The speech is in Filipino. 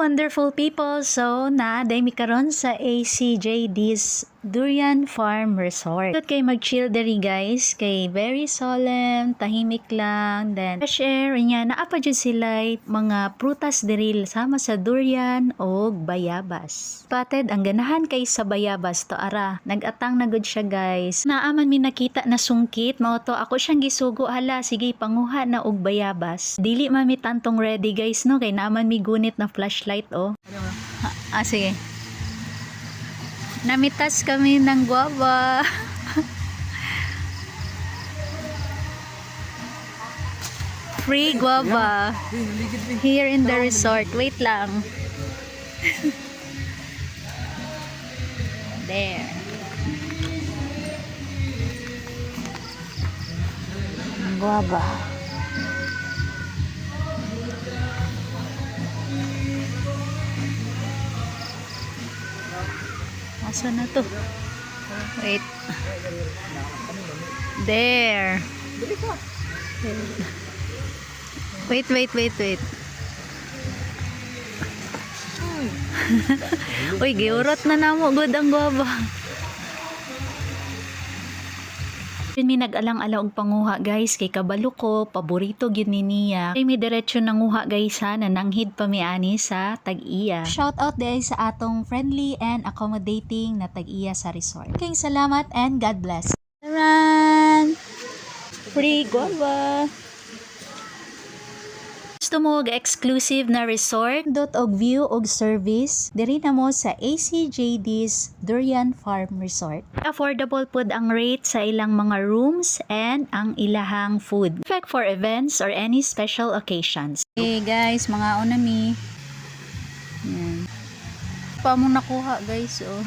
wonderful people! So, day mi karon sa ACJD's Durian Farm Resort. Ito kay mag-chill diri guys, kay very solemn, tahimik lang, then fresh air, niya, naapa dyan sila mga prutas diri sama sa durian o bayabas. Spotted ang ganahan kay sa bayabas to ara, nag-atang na good siya guys. Naaman mi nakita na sungkit, mao to ako siyang gisugo, hala sige panguha na og bayabas. Dili mami tantong ready guys no, kay naaman mi gunit na flashlight oh. Sige. Namitas kami ng guava. Free guava. Here in the resort. Wait lang. There. Guava. Asa na to? Wait. There. Wait. Uy, giurot na namo good ang guava. Mi nag-alang-alang og panguha guys, kay kabalo ko paborito gyud ni niya. Kay mi diretso nanguha guys ha, nananghid pa mi ani sa Tag-iya. Shout out day sa atong friendly and accommodating na Tag-iya sa resort. Kay salamat and God bless. Taran! Free guava. Gusto mo exclusive na resort dot og view og service diri na mo sa ACJD's Durian Farm Resort. Affordable pud ang rate sa ilang mga rooms and ang ilahang food. Perfect for events or any special occasions. Hey guys, mga unami. Yan. Pa mo nakuha guys oh.